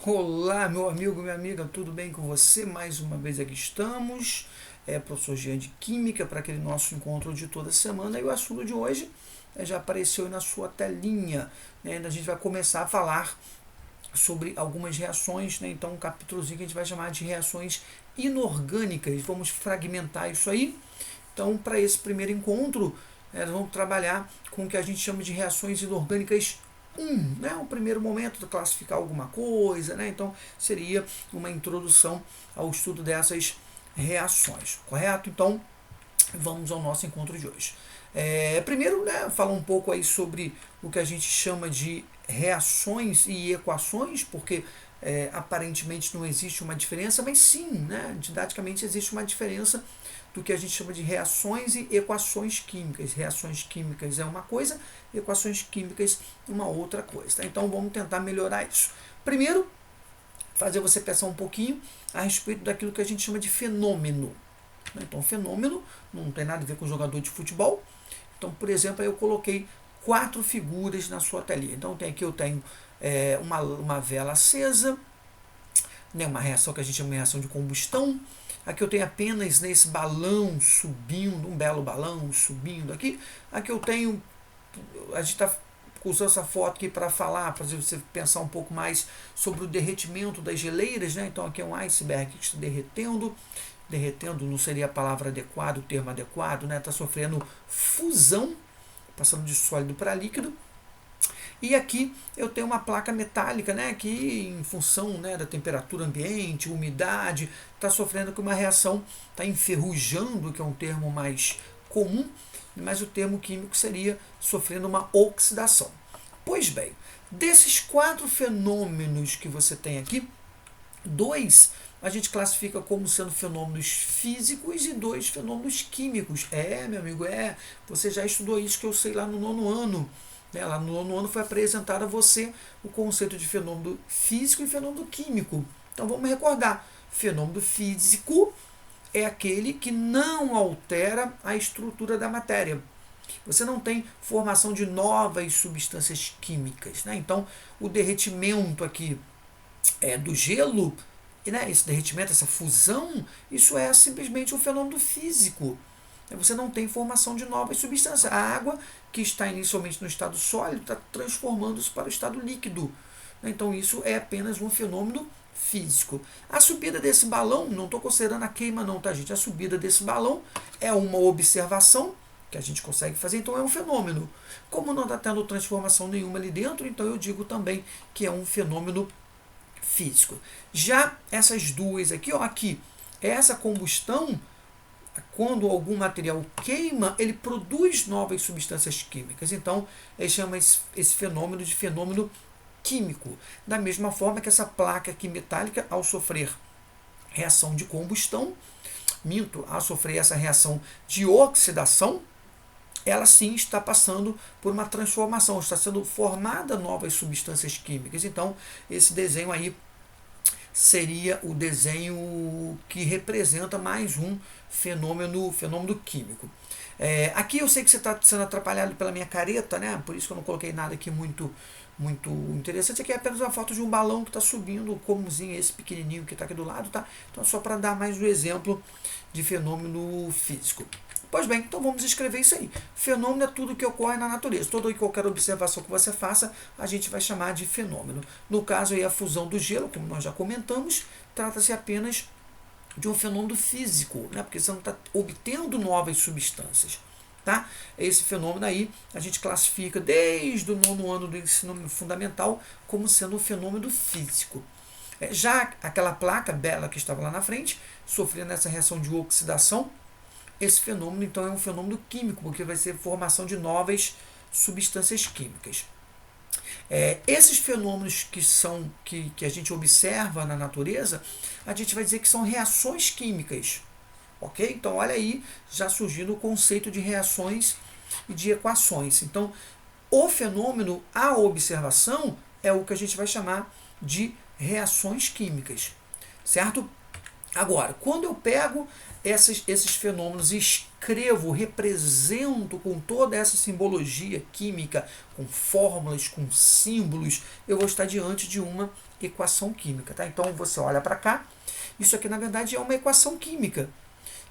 Olá, meu amigo, minha amiga, tudo bem com você? Mais uma vez aqui estamos. Professor Jean de Química, para aquele nosso encontro de toda semana. E o assunto de hoje já apareceu aí na sua telinha. Né? A gente vai começar a falar sobre algumas reações. Né? Então, um capítulozinho que a gente vai chamar de reações inorgânicas. Vamos fragmentar isso aí. Então, para esse primeiro encontro, nós vamos trabalhar com o que a gente chama de reações inorgânicas né, o primeiro momento de classificar alguma coisa, né? Então seria uma introdução ao estudo dessas reações, correto? Então vamos ao nosso encontro de hoje. Primeiro, né, falar um pouco aí sobre o que a gente chama de reações e equações, porque aparentemente não existe uma diferença, mas sim, né, didaticamente existe uma diferença do que a gente chama de reações e equações químicas. Reações químicas é uma coisa, equações químicas uma outra coisa. Tá? Então vamos tentar melhorar isso. Primeiro, fazer você pensar um pouquinho a respeito daquilo que a gente chama de fenômeno. Então, fenômeno não tem nada a ver com jogador de futebol. Então, por exemplo, eu coloquei 4 figuras na sua telinha. Então, aqui eu tenho uma vela acesa, né, uma reação que a gente chama de reação de combustão. Aqui eu tenho apenas nesse balão subindo, um belo balão subindo aqui. Aqui eu tenho, a gente está usando essa foto aqui para falar, para você pensar um pouco mais sobre o derretimento das geleiras, né? Então aqui é um iceberg que está derretendo não seria a palavra adequada, o termo adequado, né? Está sofrendo fusão, passando de sólido para líquido. E aqui eu tenho uma placa metálica, né, que em função, né, da temperatura ambiente, umidade, está sofrendo com uma reação, está enferrujando, que é um termo mais comum, mas o termo químico seria sofrendo uma oxidação. Pois bem, desses 4 fenômenos que você tem aqui, 2 a gente classifica como sendo fenômenos físicos e 2 fenômenos químicos. Meu amigo, você já estudou isso que eu sei lá no 9º ano. Lá no 9º ano foi apresentado a você o conceito de fenômeno físico e fenômeno químico. Então vamos recordar, fenômeno físico é aquele que não altera a estrutura da matéria. Você não tem formação de novas substâncias químicas. Né? Então o derretimento aqui do gelo, né, esse derretimento, essa fusão, isso é simplesmente um fenômeno físico. Você não tem formação de novas substâncias. A água, que está inicialmente no estado sólido, está transformando-se para o estado líquido. Então isso é apenas um fenômeno físico. A subida desse balão, não estou considerando a queima não, tá gente? A subida desse balão é uma observação que a gente consegue fazer, então é um fenômeno. Como não está tendo transformação nenhuma ali dentro, então eu digo também que é um fenômeno físico. Já essas duas aqui, aqui, essa combustão, quando algum material queima, ele produz novas substâncias químicas. Então, ele chama esse fenômeno de fenômeno químico. Da mesma forma que essa placa aqui metálica, ao sofrer reação de combustão, ao sofrer essa reação de oxidação, ela sim está passando por uma transformação, está sendo formada novas substâncias químicas. Então, esse desenho aí seria o desenho que representa mais um fenômeno químico. Aqui eu sei que você está sendo atrapalhado pela minha careta, né? Por isso que eu não coloquei nada aqui muito interessante. Aqui é apenas uma foto de um balão que está subindo, comozinho esse pequenininho que está aqui do lado, tá? Então só para dar mais um exemplo de fenômeno físico. Pois bem, então vamos escrever isso aí. Fenômeno é tudo que ocorre na natureza. Toda e qualquer observação que você faça, a gente vai chamar de fenômeno. No caso aí, a fusão do gelo, como nós já comentamos, trata-se apenas de um fenômeno físico, né? Porque você não está obtendo novas substâncias. Tá? Esse fenômeno aí a gente classifica desde o 9º ano do ensino fundamental como sendo um fenômeno físico. Já aquela placa bela que estava lá na frente, sofrendo essa reação de oxidação, esse fenômeno então é um fenômeno químico, porque vai ser formação de novas substâncias químicas. Esses fenômenos que a gente observa na natureza, a gente vai dizer que são reações químicas. Ok? Então olha aí, já surgindo o conceito de reações e de equações. Então o fenômeno, a observação, é o que a gente vai chamar de reações químicas. Certo? Agora, quando eu pego esses fenômenos e escrevo, represento com toda essa simbologia química, com fórmulas, com símbolos, eu vou estar diante de uma equação química. Tá? Então você olha para cá, isso aqui na verdade é uma equação química,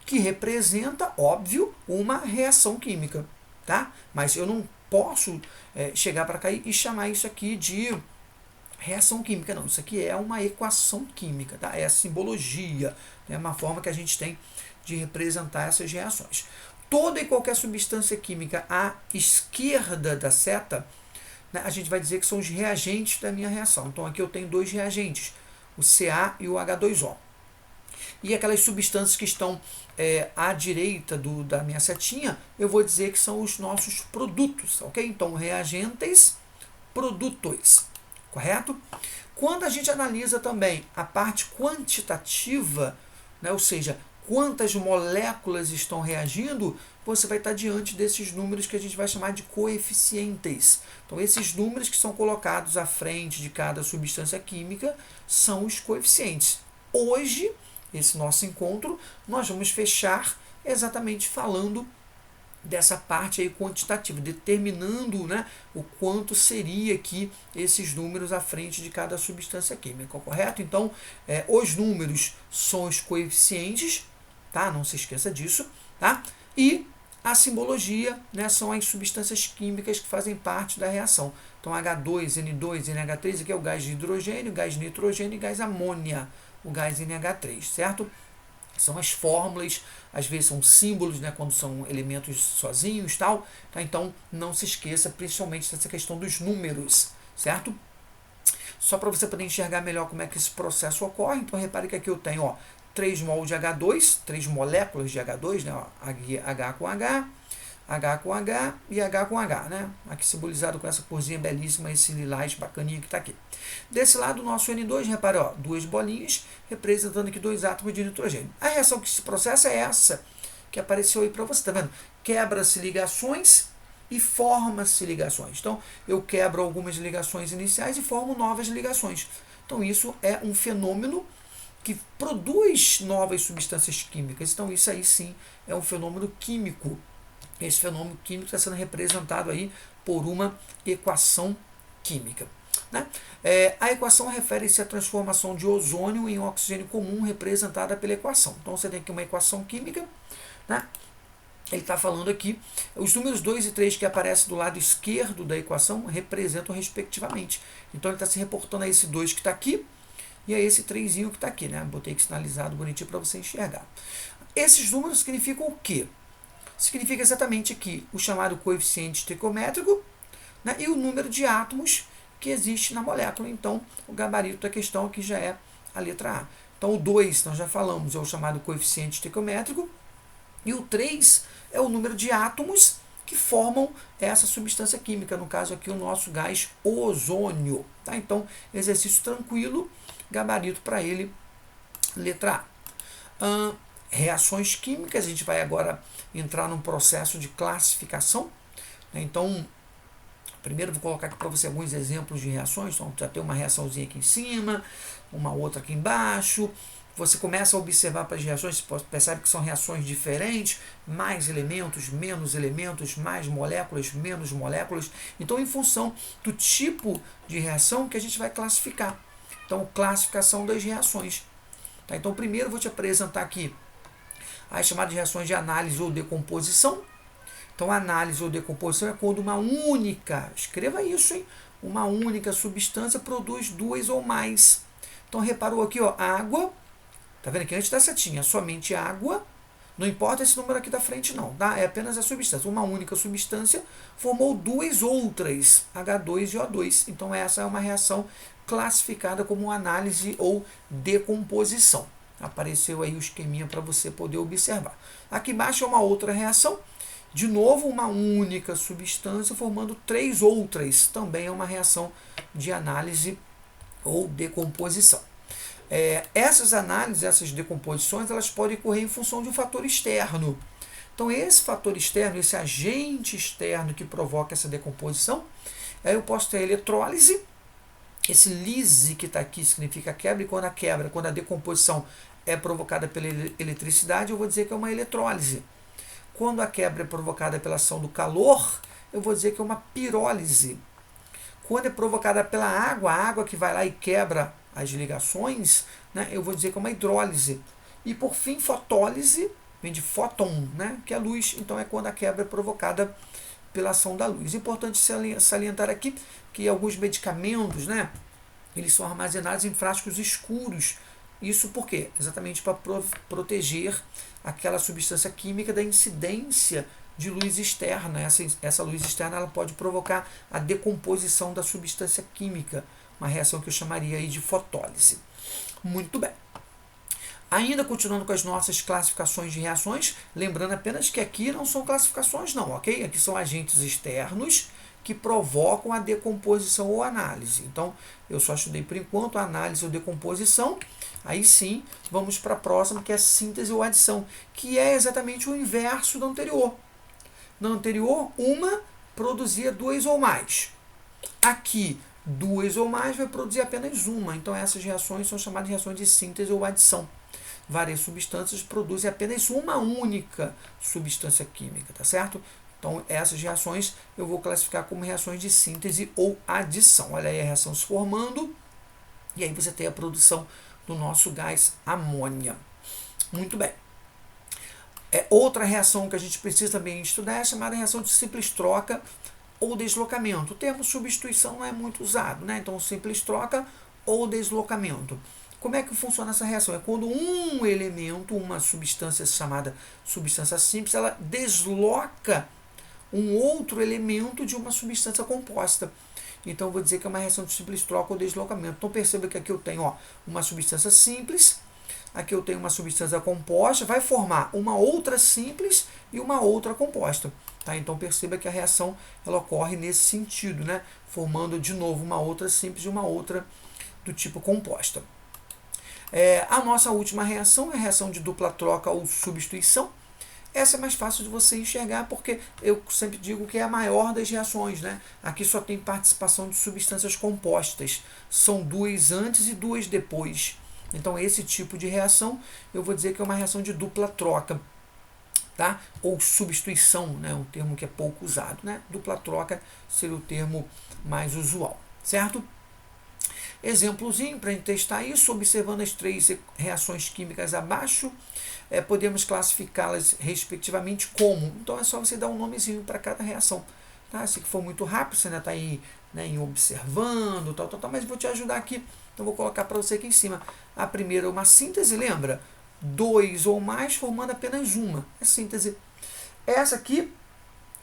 que representa, óbvio, uma reação química. Tá? Mas eu não posso chegar para cá e chamar isso aqui de reação química, não. Isso aqui é uma equação química, tá? É a simbologia, é uma forma que a gente tem de representar essas reações. Toda e qualquer substância química à esquerda da seta, né, a gente vai dizer que são os reagentes da minha reação. Então aqui eu tenho dois reagentes, o Ca e o H2O. E aquelas substâncias que estão à direita da minha setinha, eu vou dizer que são os nossos produtos, ok? Então reagentes, produtos, correto? Quando a gente analisa também a parte quantitativa, né, ou seja, quantas moléculas estão reagindo, você vai estar diante desses números que a gente vai chamar de coeficientes. Então, esses números que são colocados à frente de cada substância química são os coeficientes. Hoje, esse nosso encontro, nós vamos fechar exatamente falando dessa parte aí quantitativa, determinando, né, o quanto seria aqui esses números à frente de cada substância química, correto? Então, os números são os coeficientes, tá? Não se esqueça disso, tá? E a simbologia, né, são as substâncias químicas que fazem parte da reação. Então, H2, N2, NH3, aqui é o gás de hidrogênio, gás de nitrogênio e gás amônia, o gás NH3, certo? São as fórmulas, às vezes são símbolos, né, quando são elementos sozinhos, tal. Tá? Então, não se esqueça, principalmente dessa questão dos números, certo? Só para você poder enxergar melhor como é que esse processo ocorre. Então, repare que aqui eu tenho 3 mol de H2, 3 moléculas de H2, né, H com H, H com H e H com H, né? Aqui simbolizado com essa corzinha belíssima, esse lilás bacaninha que está aqui. Desse lado, o nosso N2, repare, duas bolinhas, representando aqui 2 átomos de nitrogênio. A reação que se processa é essa, que apareceu aí para você, tá vendo? Quebra-se ligações e forma-se ligações. Então, eu quebro algumas ligações iniciais e formo novas ligações. Então, isso é um fenômeno que produz novas substâncias químicas. Então, isso aí sim é um fenômeno químico. Esse fenômeno químico está sendo representado aí por uma equação química. Né? A equação refere-se à transformação de ozônio em oxigênio comum representada pela equação. Então você tem aqui uma equação química, né? Ele está falando aqui, os números 2 e 3 que aparecem do lado esquerdo da equação representam respectivamente. Então ele está se reportando a esse 2 que está aqui e a esse 3 que está aqui. Né? Botei aqui sinalizado bonitinho para você enxergar. Esses números significam o quê? Significa exatamente aqui o chamado coeficiente estequiométrico, né, e o número de átomos que existe na molécula. Então, o gabarito da questão aqui já é a letra A. Então, o 2, nós já falamos, é o chamado coeficiente estequiométrico, e o 3 é o número de átomos que formam essa substância química, no caso aqui o nosso gás ozônio. Tá? Então, exercício tranquilo, gabarito para ele, letra A. Reações químicas, a gente vai agora entrar num processo de classificação. Então, primeiro vou colocar aqui para você alguns exemplos de reações. Então, já tem uma reaçãozinha aqui em cima, uma outra aqui embaixo. Você começa a observar para as reações, você percebe que são reações diferentes, mais elementos, mais moléculas, menos moléculas. Então, em função do tipo de reação que a gente vai classificar. Então, classificação das reações. Tá? Então, primeiro eu vou te apresentar aqui as chamadas reações de análise ou decomposição. Então, análise ou decomposição é quando uma única, escreva isso, hein? Uma única substância produz 2 ou mais. Então, reparou aqui, água, tá vendo aqui antes da setinha, somente água, não importa esse número aqui da frente não, tá? É apenas a substância. Uma única substância formou 2 outras, H2 e O2. Então, essa é uma reação classificada como análise ou decomposição. Apareceu aí o esqueminha para você poder observar. Aqui embaixo é uma outra reação. De novo, uma única substância formando 3 outras. Também é uma reação de análise ou decomposição. Essas análises, essas decomposições, elas podem ocorrer em função de um fator externo. Então, esse fator externo, esse agente externo que provoca essa decomposição, aí eu posso ter a eletrólise. Esse lise que está aqui significa quebra, e quando a decomposição é provocada pela eletricidade, eu vou dizer que é uma eletrólise. Quando a quebra é provocada pela ação do calor, eu vou dizer que é uma pirólise. Quando é provocada pela água, a água que vai lá e quebra as ligações, né, eu vou dizer que é uma hidrólise. E por fim, fotólise, vem de fóton, né, que é a luz, então é quando a quebra é provocada pela ação da luz. Importante salientar aqui que alguns medicamentos, né, eles são armazenados em frascos escuros. Isso por quê? Exatamente para proteger aquela substância química da incidência de luz externa. Essa luz externa ela pode provocar a decomposição da substância química, uma reação que eu chamaria aí de fotólise. Muito bem. Ainda continuando com as nossas classificações de reações, lembrando apenas que aqui não são classificações não, ok? Aqui são agentes externos que provocam a decomposição ou análise. Então, eu só estudei por enquanto a análise ou decomposição. Aí sim, vamos para a próxima, que é a síntese ou adição, que é exatamente o inverso da anterior. Na anterior, uma produzia duas ou mais. Aqui, duas ou mais vai produzir apenas uma. Então, essas reações são chamadas de reações de síntese ou adição. Várias substâncias produzem apenas uma única substância química, tá certo? Então, essas reações eu vou classificar como reações de síntese ou adição. Olha aí a reação se formando, e aí você tem a produção do nosso gás amônia. Muito bem. Outra reação que a gente precisa também estudar é a chamada reação de simples troca ou deslocamento. O termo substituição não é muito usado, né? Então, simples troca ou deslocamento. Como é que funciona essa reação? É quando um elemento, uma substância chamada substância simples, ela desloca um outro elemento de uma substância composta. Então, eu vou dizer que é uma reação de simples troca ou deslocamento. Então, perceba que aqui eu tenho uma substância simples, aqui eu tenho uma substância composta, vai formar uma outra simples e uma outra composta. Tá? Então, perceba que a reação ela ocorre nesse sentido, né? Formando de novo uma outra simples e uma outra do tipo composta. A nossa última reação é a reação de dupla troca ou substituição. Essa é mais fácil de você enxergar porque eu sempre digo que é a maior das reações, né? Aqui só tem participação de substâncias compostas. São duas antes e duas depois. Então, esse tipo de reação eu vou dizer que é uma reação de dupla troca, tá? Ou substituição, né? Um termo que é pouco usado, né? Dupla troca seria o termo mais usual, certo? Exemplozinho para a gente testar isso, observando as três reações químicas abaixo, podemos classificá-las respectivamente como. Então é só você dar um nomezinho para cada reação. Tá? Se for muito rápido, você ainda está aí, né, em observando, tal, mas vou te ajudar aqui. Então vou colocar para você aqui em cima. A primeira é uma síntese, lembra? Dois ou mais formando apenas uma. É síntese. Essa aqui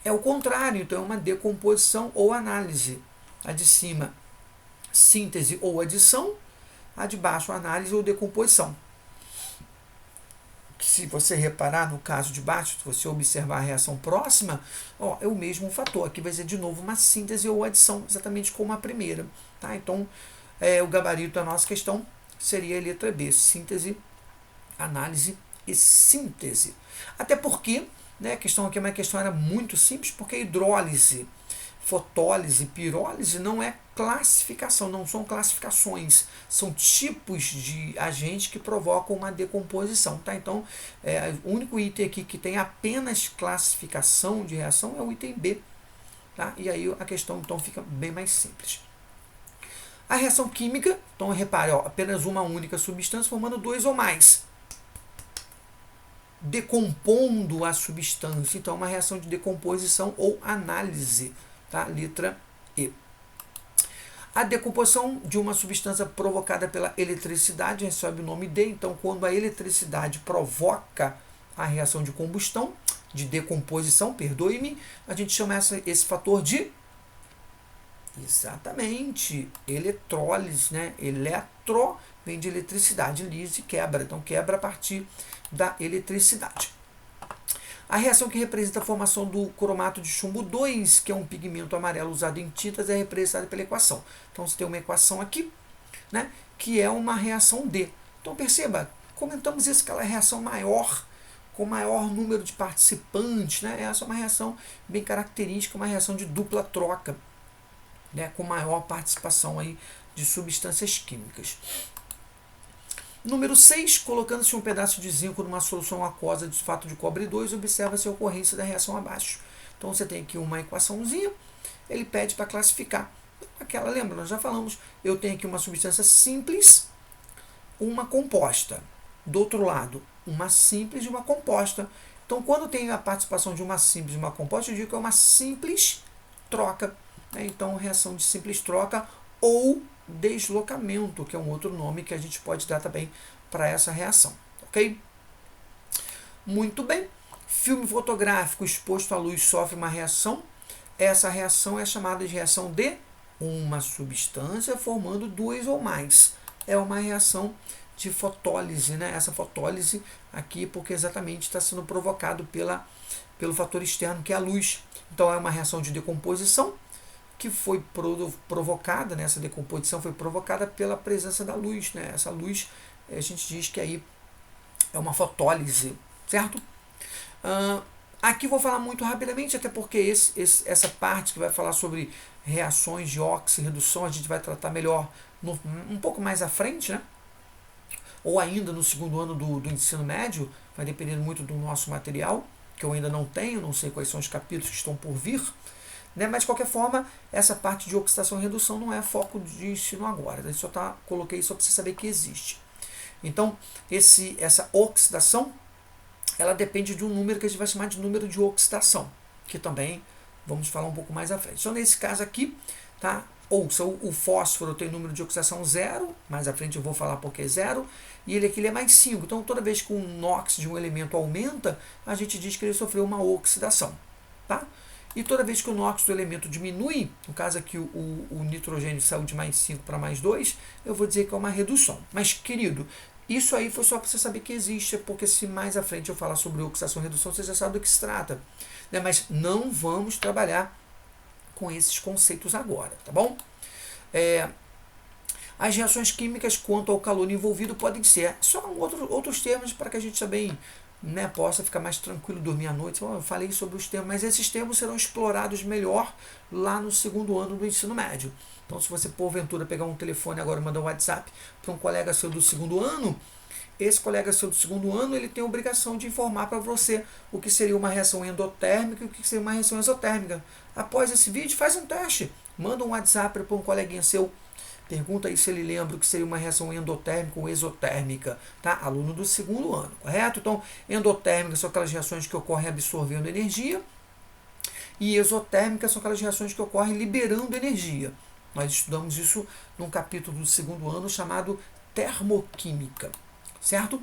é o contrário, então é uma decomposição ou análise. A de cima, síntese ou adição, a de baixo, análise ou decomposição. Se você reparar no caso de baixo, se você observar a reação próxima, é o mesmo fator. Aqui vai ser de novo uma síntese ou adição, exatamente como a primeira. Tá? Então, o gabarito da nossa questão seria a letra B, síntese, análise e síntese. Até porque, né, a questão aqui é uma questão era muito simples, porque a hidrólise, fotólise, pirólise não é classificação, não são classificações, são tipos de agentes que provocam uma decomposição. Tá? Então, o único item aqui que tem apenas classificação de reação é o item B. Tá? E aí a questão então fica bem mais simples. A reação química, então repare, apenas uma única substância formando dois ou mais. Decompondo a substância, então uma reação de decomposição ou análise. Tá? Letra E. A decomposição de uma substância provocada pela eletricidade recebe o nome D. Então, quando a eletricidade provoca a reação de combustão, de decomposição, perdoe-me, a gente chama esse fator de, exatamente, eletrólise, né? Eletro vem de eletricidade, lise, quebra. Então, quebra a partir da eletricidade. A reação que representa a formação do cromato de chumbo 2, que é um pigmento amarelo usado em tintas, é representada pela equação. Então, você tem uma equação aqui, né, que é uma reação D. Então, perceba, comentamos isso, aquela reação maior, com maior número de participantes, né? Essa é uma reação bem característica, uma reação de dupla troca, né, com maior participação aí de substâncias químicas. Número 6, colocando-se um pedaço de zinco numa solução aquosa de sulfato de cobre 2, observa-se a ocorrência da reação abaixo. Então, você tem aqui uma equaçãozinha, ele pede para classificar. Aquela, lembra, nós já falamos, eu tenho aqui uma substância simples, uma composta. Do outro lado, uma simples e uma composta. Então, quando tem a participação de uma simples e uma composta, eu digo que é uma simples troca. Né? Então, reação de simples troca ou deslocamento, que é um outro nome que a gente pode dar também para essa reação. Ok? Muito bem. Filme fotográfico exposto à luz sofre uma reação. Essa reação é chamada de reação de uma substância formando duas ou mais. É uma reação de fotólise, né? Essa fotólise aqui porque exatamente está sendo provocado pelo fator externo que é a luz. Então é uma reação de decomposição que foi provocada, né? Essa decomposição foi provocada pela presença da luz, né? Essa luz, a gente diz que aí é uma fotólise, certo? Aqui vou falar muito rapidamente, até porque essa parte que vai falar sobre reações de oxirredução a gente vai tratar melhor um pouco mais à frente, né? Ou ainda no segundo ano do ensino médio, vai depender muito do nosso material, que eu ainda não tenho, não sei quais são os capítulos que estão por vir, né? Mas de qualquer forma, essa parte de oxidação e redução não é foco de ensino agora, eu só coloquei só para você saber que existe. Então, essa oxidação, ela depende de um número que a gente vai chamar de número de oxidação, que também vamos falar um pouco mais à frente. Então, nesse caso aqui, tá? Ouça, o fósforo tem número de oxidação 0, mais à frente eu vou falar porque é 0, e ele aqui é mais 5. Então, toda vez que o NOx de um elemento aumenta, a gente diz que ele sofreu uma oxidação. Tá? E toda vez que o NOx do elemento diminui, no caso aqui o nitrogênio saiu de mais 5 para mais 2, eu vou dizer que é uma redução. Mas, querido, isso aí foi só para você saber que existe, porque se mais à frente eu falar sobre oxidação e redução, você já sabe do que se trata. Né? Mas não vamos trabalhar com esses conceitos agora, tá bom? As reações químicas quanto ao calor envolvido podem ser só outros termos para que a gente também, né, possa ficar mais tranquilo, dormir à noite. Eu falei sobre os termos, mas esses termos serão explorados melhor lá no segundo ano do ensino médio. Então, se você porventura pegar um telefone agora e mandar um WhatsApp para um colega seu do segundo ano, esse colega seu do segundo ano, ele tem a obrigação de informar para você o que seria uma reação endotérmica e o que seria uma reação exotérmica. Após esse vídeo, faz um teste. Manda um WhatsApp para um coleguinha seu. Pergunta aí se ele lembra o que seria uma reação endotérmica ou exotérmica. Tá? Aluno do segundo ano, correto? Então, endotérmica são aquelas reações que ocorrem absorvendo energia. E exotérmica são aquelas reações que ocorrem liberando energia. Nós estudamos isso num capítulo do segundo ano chamado termoquímica. Certo?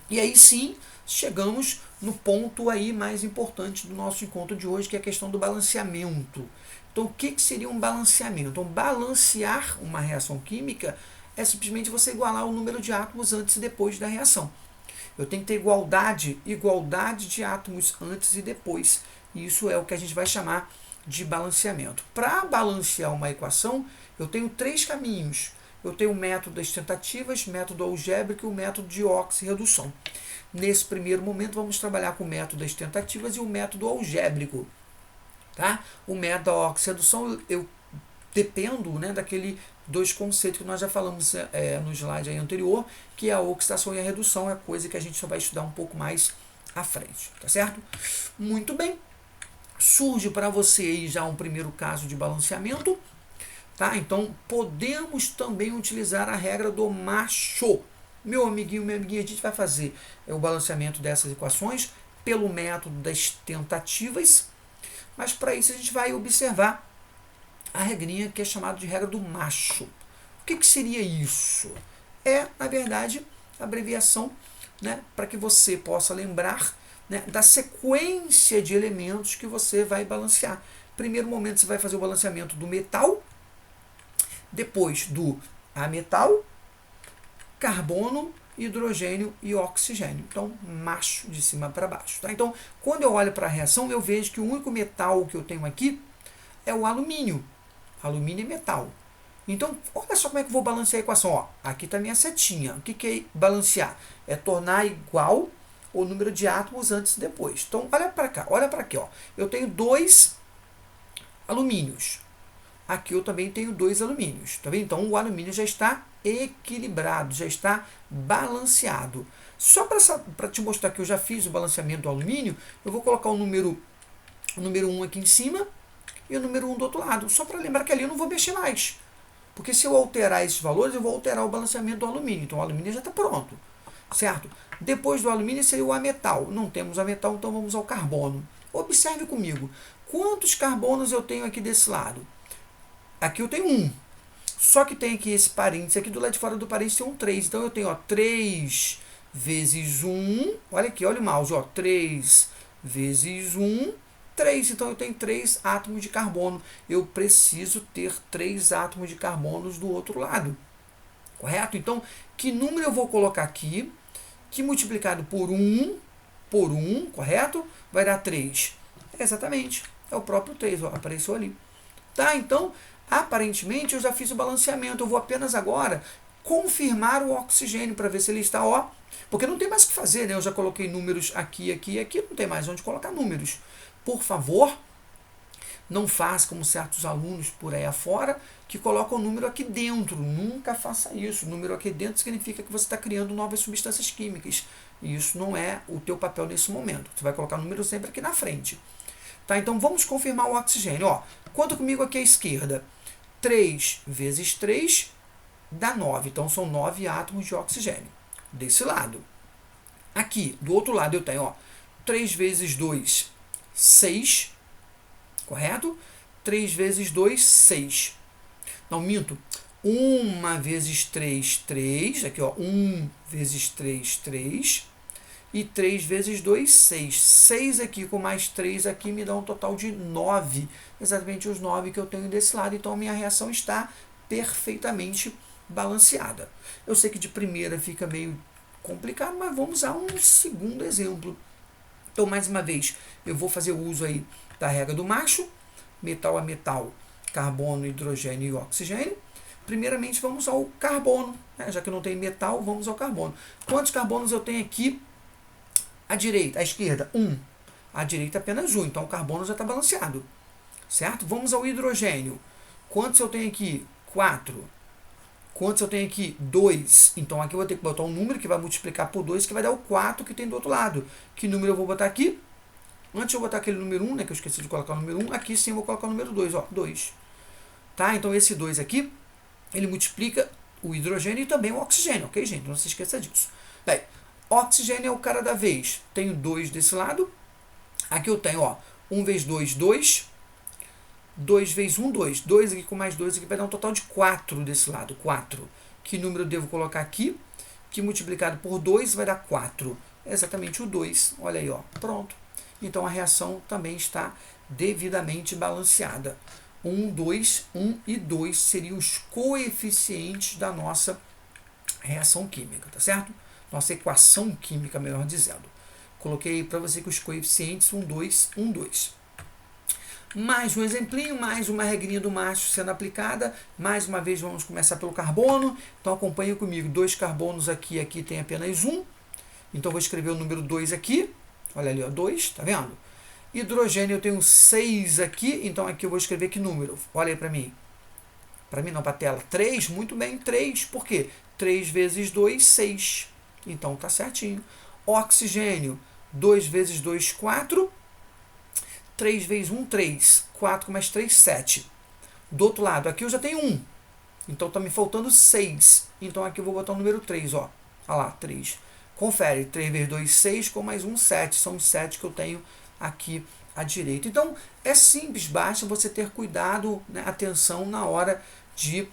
E aí sim, chegamos no ponto aí mais importante do nosso encontro de hoje, que é a questão do balanceamento. Então, o que seria um balanceamento? Então, balancear uma reação química é simplesmente você igualar o número de átomos antes e depois da reação. Eu tenho que ter igualdade de átomos antes e depois. Isso é o que a gente vai chamar de balanceamento. Para balancear uma equação, eu tenho 3 caminhos. Eu tenho o método das tentativas, método algébrico e o método de oxirredução. Nesse primeiro momento, vamos trabalhar com o método das tentativas e o método algébrico. Tá? O método da oxirredução, eu dependo, né, daquele 2 conceitos que nós já falamos no slide aí anterior, que é a oxidação e a redução, é coisa que a gente só vai estudar um pouco mais à frente. Tá certo? Muito bem. Surge para você aí já um primeiro caso de balanceamento. Tá? Então, podemos também utilizar a regra do macho. Meu amiguinho, minha amiguinha, a gente vai fazer o balanceamento dessas equações pelo método das tentativas, mas para isso a gente vai observar a regrinha que é chamada de regra do macho. O que seria isso? É, na verdade, a abreviação, né, para que você possa lembrar, né, da sequência de elementos que você vai balancear. Primeiro momento, você vai fazer o balanceamento do metal, depois do ametal, carbono, hidrogênio e oxigênio. Então, macho de cima para baixo. Tá? Então, quando eu olho para a reação, eu vejo que o único metal que eu tenho aqui é o alumínio. Alumínio é metal. Então, olha só como é que eu vou balancear a equação. Ó, aqui está a minha setinha. O que é balancear? É tornar igual o número de átomos antes e depois. Então, olha para cá. Olha para aqui. Ó. Eu tenho 2 alumínios. Aqui eu também tenho 2 alumínios. Tá vendo? Então, o alumínio já está equilibrado, já está balanceado. Só para te mostrar que eu já fiz o balanceamento do alumínio, eu vou colocar o número 1 aqui em cima e o número 1 do outro lado. Só para lembrar que ali eu não vou mexer mais. Porque se eu alterar esses valores, eu vou alterar o balanceamento do alumínio. Então o alumínio já está pronto, certo? Depois do alumínio seria o ametal. Não temos ametal, então vamos ao carbono. Observe comigo. Quantos carbonos eu tenho aqui desse lado? Aqui eu tenho 1. Só que tem aqui esse parênteses. Aqui do lado de fora do parênteses tem um 3. Então eu tenho 3 vezes 1. Olha aqui, olha o mouse. 3 vezes 1, 3. Então eu tenho 3 átomos de carbono. Eu preciso ter 3 átomos de carbono do outro lado. Correto? Então, que número eu vou colocar aqui? Que multiplicado por 1, correto? Vai dar 3. Exatamente. É o próprio 3, apareceu ali. Tá? Então, aparentemente, eu já fiz o balanceamento. Eu vou apenas agora confirmar o oxigênio para ver se ele está, porque não tem mais o que fazer, né? Eu já coloquei números aqui, aqui e aqui, não tem mais onde colocar números. Por favor, não faça como certos alunos por aí afora, que colocam o número aqui dentro. Nunca faça isso. O número aqui dentro significa que você está criando novas substâncias químicas. E isso não é o teu papel nesse momento. Você vai colocar o número sempre aqui na frente. Tá? Então, vamos confirmar o oxigênio. Conta comigo aqui à esquerda. 3 vezes 3 dá 9. Então, são 9 átomos de oxigênio. Desse lado. Aqui, do outro lado, eu tenho 3 vezes 2, 6. Correto? 3 vezes 2, 6. Não, minto. 1 vezes 3, 3. Aqui, 1 vezes 3, 3. E 3 vezes 2, 6. 6 aqui com mais 3 aqui me dá um total de 9. Exatamente os 9 que eu tenho desse lado. Então, a minha reação está perfeitamente balanceada. Eu sei que de primeira fica meio complicado, mas vamos a um segundo exemplo. Então, mais uma vez, eu vou fazer uso aí da regra do macho, metal a metal, carbono, hidrogênio e oxigênio. Primeiramente, vamos ao carbono, né? Já que não tem metal, vamos ao carbono. Quantos carbonos eu tenho aqui à direita, à esquerda? 1. À direita apenas 1, então o carbono já está balanceado, certo? Vamos ao hidrogênio. Quantos eu tenho aqui? 4. Quantos eu tenho aqui? 2. Então aqui eu vou ter que botar um número que vai multiplicar por 2, que vai dar o 4 que tem do outro lado. Que número eu vou botar aqui? Antes eu botar aquele número 1, né, que eu esqueci de colocar o número 1, aqui sim eu vou colocar o número 2, 2. Tá? Então esse 2 aqui, ele multiplica o hidrogênio e também o oxigênio, ok, gente? Não se esqueça disso. Bem, oxigênio é o cara da vez. Tenho 2 desse lado. Aqui eu tenho, 1 vezes 2, 2. 2 vezes 1, 2. 2 aqui com mais 2 aqui vai dar um total de 4 desse lado, 4. Que número eu devo colocar aqui? Que multiplicado por 2 vai dar 4. É exatamente o 2. Olha aí, pronto. Então a reação também está devidamente balanceada. 1, 2, 1 e 2 seriam os coeficientes da nossa reação química, tá certo? Nossa equação química, melhor dizendo. Coloquei para você que os coeficientes 1, 2, 1, 2. Mais um exemplinho, mais uma regrinha do macho sendo aplicada. Mais uma vez vamos começar pelo carbono. Então acompanhe comigo. 2 carbonos aqui, aqui tem apenas 1. Então vou escrever o número 2 aqui. Olha ali, 2, tá vendo? Hidrogênio eu tenho 6 aqui, então aqui eu vou escrever que número? Olha aí para mim. Para mim não, para a tela. 3, muito bem, 3. Por quê? 3 vezes 2, 6. Então tá certinho. Oxigênio, 2 vezes 2, 4. 3 vezes 1, 3. 4 com mais 3, 7. Do outro lado, aqui eu já tenho 1. Então está me faltando 6. Então aqui eu vou botar o número 3, Olha lá, 3. Confere, 3 vezes 2, 6, com mais 1, 7. São os 7 que eu tenho aqui à direita. Então, é simples, basta você ter cuidado, né, atenção na hora de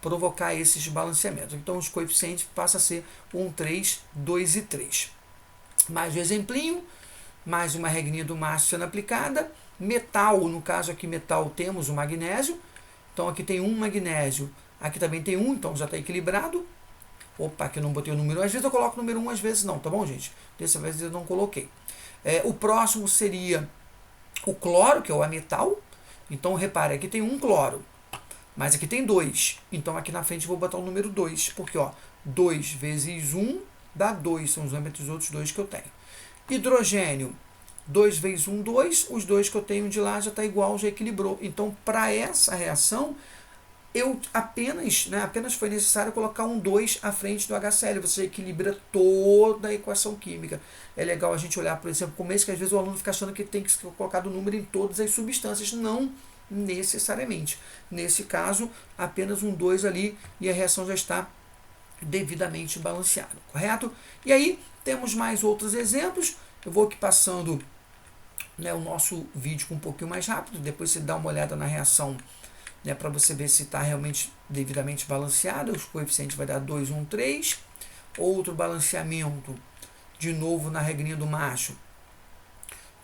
provocar esses balanceamentos. Então, os coeficientes passam a ser 1, 3, 2 e 3. Mais um exemplinho, mais uma regrinha do macho sendo aplicada. Metal, no caso aqui metal, temos o magnésio. Então, aqui tem um magnésio, aqui também tem um, então já está equilibrado. Opa, aqui eu não botei o número 1. Às vezes eu coloco o número 1, às vezes não, tá bom, gente? Dessa vez eu não coloquei. O próximo seria o cloro, que é o ametal. Então, repare, aqui tem um cloro, mas aqui tem 2. Então, aqui na frente eu vou botar o número 2, porque 2 vezes 1 dá 2. São os números dos outros 2 que eu tenho. Hidrogênio, 2 vezes 1, 2. Os 2 que eu tenho de lá já está igual, já equilibrou. Então, para essa reação, eu apenas foi necessário colocar um 2 à frente do HCl. Você equilibra toda a equação química. É legal a gente olhar, por exemplo, como esse, que às vezes o aluno fica achando que tem que ser colocado o número em todas as substâncias. Não, necessariamente. Nesse caso, apenas um 2 ali e a reação já está devidamente balanceada, correto? E aí, temos mais outros exemplos. Eu vou aqui passando, né, o nosso vídeo com um pouquinho mais rápido, depois você dá uma olhada na reação, né, para você ver se está realmente devidamente balanceada. Os coeficientes vai dar 2, 1, 3. Outro balanceamento, de novo na regrinha do macho,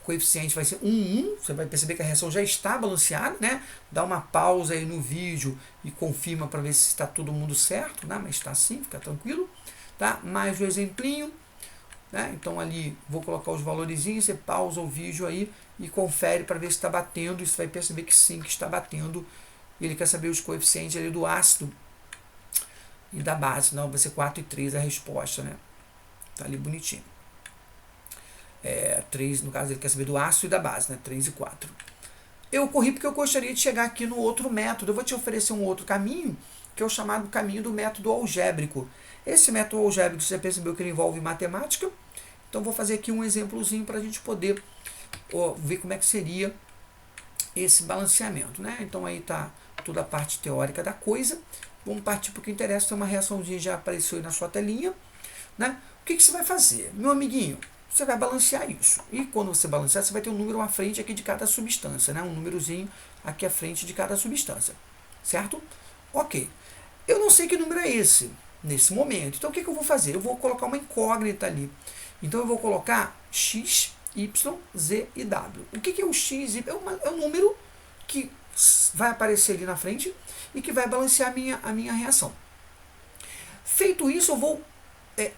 o coeficiente vai ser 1, 1. Você vai perceber que a reação já está balanceada, né? Dá uma pausa aí no vídeo e confirma para ver se está todo mundo certo, né? Mas está sim, fica tranquilo. Tá? Mais um exemplinho. Né? Então ali vou colocar os valorizinhos, você pausa o vídeo aí e confere para ver se está batendo, e você vai perceber que sim, que está batendo. Ele quer saber os coeficientes ali do ácido e da base. Não, vai ser 4 e 3 a resposta, né? Tá ali bonitinho. 3, no caso ele quer saber do ácido e da base, né? 3 e 4. Eu corri porque eu gostaria de chegar aqui no outro método. Eu vou te oferecer um outro caminho, que é o chamado caminho do método algébrico. Esse método algébrico, você percebeu que ele envolve matemática. Então, vou fazer aqui um exemplozinho para a gente poder ver como é que seria esse balanceamento, né? Então, aí está toda a parte teórica da coisa. Vamos partir para o que interessa. Tem uma reaçãozinha já apareceu aí na sua telinha, né? O que você vai fazer? Meu amiguinho, você vai balancear isso. E quando você balancear, você vai ter um número à frente aqui de cada substância, né? Um númerozinho aqui à frente de cada substância, certo? Ok. Eu não sei que número é esse nesse momento. Então, o que eu vou fazer? Eu vou colocar uma incógnita ali. Então, eu vou colocar x, y, z e w. O que é o x? É um número que vai aparecer ali na frente e que vai balancear a minha reação. Feito isso, eu vou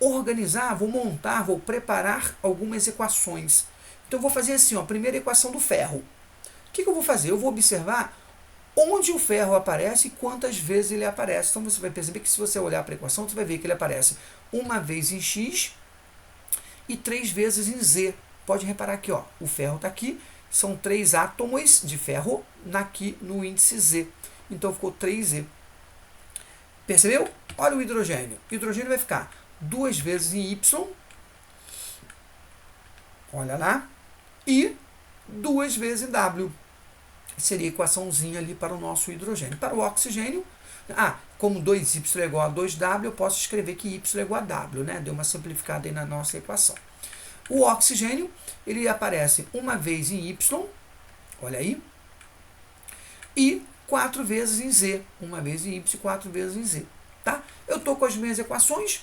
organizar, vou montar, vou preparar algumas equações. Então, eu vou fazer assim, ó, a primeira equação do ferro. O que eu vou fazer? Eu vou observar onde o ferro aparece e quantas vezes ele aparece. Então, você vai perceber que se você olhar para a equação, você vai ver que ele aparece uma vez em x e 3 vezes em z. Pode reparar aqui, ó, o ferro está aqui, são 3 átomos de ferro aqui no índice z. Então, ficou 3z. Percebeu? Olha o hidrogênio. O hidrogênio vai ficar 2 vezes em y, olha lá, e 2 vezes em w. Seria a equaçãozinha ali para o nosso hidrogênio. Para o oxigênio, como 2y é igual a 2w, eu posso escrever que y é igual a w, né? Deu uma simplificada aí na nossa equação. O oxigênio, ele aparece uma vez em y, olha aí, e 4 vezes em z. Uma vez em y e 4 vezes em z. Tá? Eu estou com as minhas equações.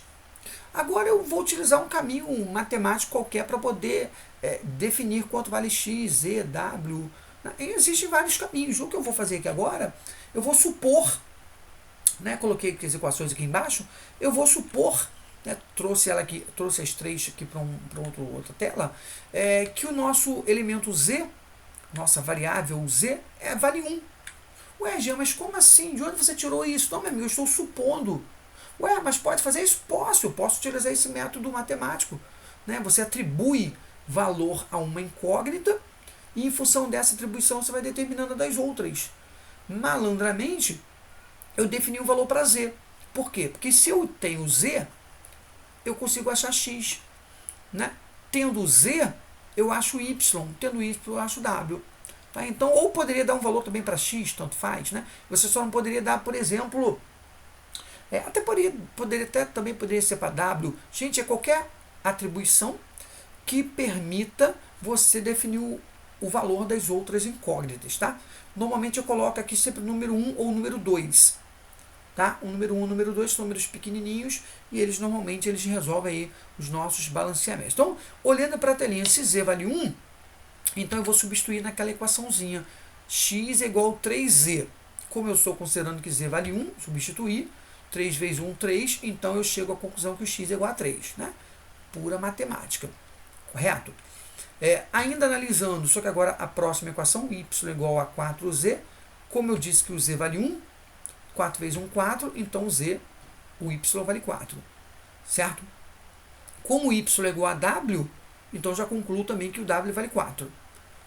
Agora eu vou utilizar um caminho matemático qualquer para poder definir quanto vale x, z, w. Existem vários caminhos. O que eu vou fazer aqui agora, eu vou supor, né, coloquei aqui as equações aqui embaixo, eu vou supor, né, trouxe as 3 aqui para outra tela, que o nosso elemento z, nossa variável z, vale 1. Ué, Jean, mas como assim? De onde você tirou isso? Não, meu amigo, eu estou supondo. Ué, mas pode fazer isso? Eu posso utilizar esse método matemático. Né? Você atribui valor a uma incógnita e em função dessa atribuição você vai determinando das outras. Malandramente, eu defini um valor para z. Por quê? Porque se eu tenho z, eu consigo achar x. Né? Tendo z, eu acho y. Tendo y, eu acho w. Tá? Então, ou poderia dar um valor também para x, tanto faz. Né? Você só não poderia dar, por exemplo, também poderia ser para w. Gente, é qualquer atribuição que permita você definir o valor das outras incógnitas. Tá? Normalmente eu coloco aqui sempre o número 1 ou o número 2. Tá? O número 1 e o número 2 são números pequenininhos e eles normalmente resolvem aí os nossos balanceamentos. Então, olhando para a telinha, se z vale 1, então eu vou substituir naquela equaçãozinha. X é igual a 3z. Como eu estou considerando que z vale 1, substituir. 3 vezes 1, 3. Então eu chego à conclusão que o x é igual a 3. Né? Pura matemática. Correto? Ainda analisando, só que agora a próxima equação, y é igual a 4z. Como eu disse que o z vale 1, 4 vezes 1, 4. Então o y vale 4. Certo? Como y é igual a w, então já concluo também que o w vale 4.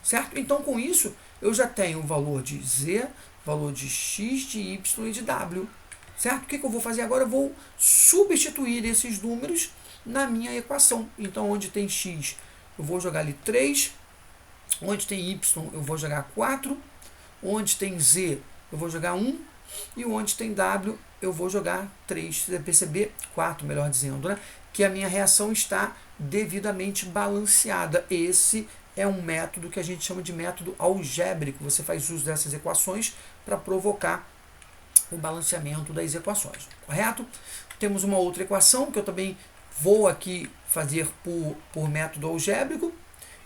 Certo? Então, com isso, eu já tenho o valor de z, valor de x, de y e de w. Certo? O que eu vou fazer agora? Eu vou substituir esses números na minha equação. Então, onde tem x, eu vou jogar ali 3. Onde tem y, eu vou jogar 4. onde tem Z eu vou jogar 1, e onde tem W eu vou jogar 3, você vai perceber, 4, melhor dizendo, né? Que a minha reação está devidamente balanceada. Esse é um método que a gente chama de método algébrico. Você faz uso dessas equações para provocar o balanceamento das equações, correto? Temos uma outra equação que eu também vou aqui fazer por método algébrico.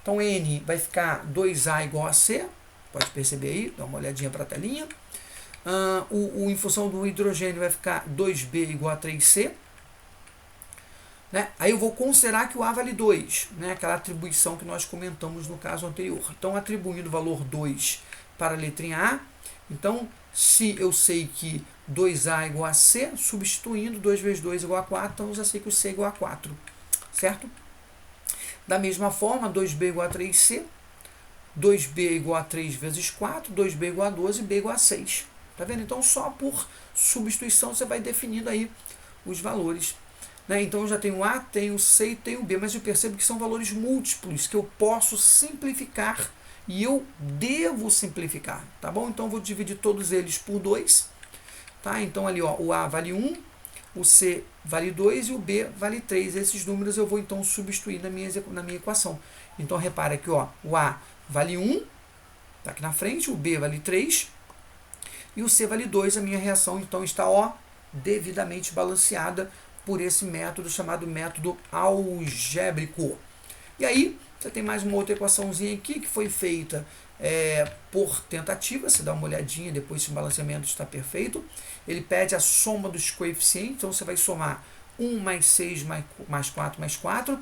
Então, N vai ficar 2A igual a C, pode perceber aí, dá uma olhadinha para a telinha. Em função do hidrogênio vai ficar 2B igual a 3C. Né? Aí eu vou considerar que o A vale 2, né? Aquela atribuição que nós comentamos no caso anterior. Então, atribuindo o valor 2 para a letrinha A, então, se eu sei que 2A igual a C, substituindo 2 vezes 2 igual a 4, então eu já sei que o C é igual a 4, certo? Da mesma forma, 2B igual a 3C, 2B igual a 3 vezes 4, 2B igual a 12, B igual a 6. Tá vendo? Então, só por substituição você vai definindo aí os valores. Né? Então, eu já tenho A, tenho C e tenho B, mas eu percebo que são valores múltiplos, que eu posso simplificar e eu devo simplificar, tá bom? Então, eu vou dividir todos eles por 2. Tá? Então, ali, ó, o A vale 1, o C vale 2 e o B vale 3. Esses números eu vou, então, substituir na minha equação. Então, repara aqui, ó, o A vale 1, tá aqui na frente, o B vale 3 e o C vale 2. A minha reação, então, está, ó, devidamente balanceada por esse método chamado método algébrico. E aí, você tem mais uma outra equaçãozinha aqui que foi feita por tentativa. Você dá uma olhadinha depois se o balanceamento está perfeito. Ele pede a soma dos coeficientes, então você vai somar 1 mais 6 mais 4 mais 4.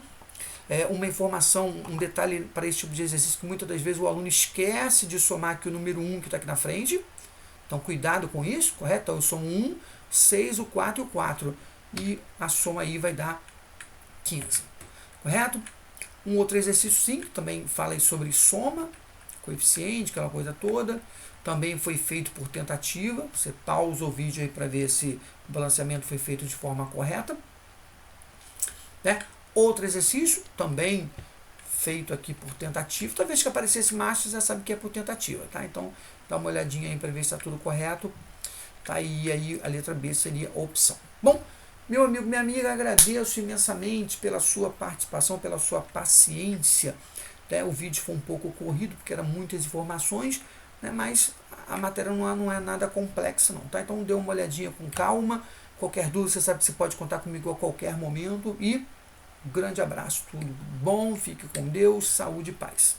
Uma informação, um detalhe para esse tipo de exercício que muitas das vezes o aluno esquece de somar aqui o número 1 que está aqui na frente. Então, cuidado com isso, correto? Então, eu somo 1, 6, o 4 e o 4. E a soma aí vai dar 15, correto? Um outro exercício 5 também fala sobre soma, coeficiente, aquela coisa toda. Também foi feito por tentativa. Você pausa o vídeo aí para ver se o balanceamento foi feito de forma correta. Né? Outro exercício, também feito aqui por tentativa. Toda vez que aparecesse macho, você já sabe que é por tentativa. Tá? Então, dá uma olhadinha aí para ver se está tudo correto. Tá? E aí a letra B seria a opção. Bom, meu amigo, minha amiga, agradeço imensamente pela sua participação, pela sua paciência. Né? O vídeo foi um pouco corrido, porque eram muitas informações, né? Mas a matéria não é nada complexa, não. Tá? Então, dê uma olhadinha com calma. Qualquer dúvida, você sabe que você pode contar comigo a qualquer momento. E um grande abraço, tudo bom, fique com Deus, saúde e paz.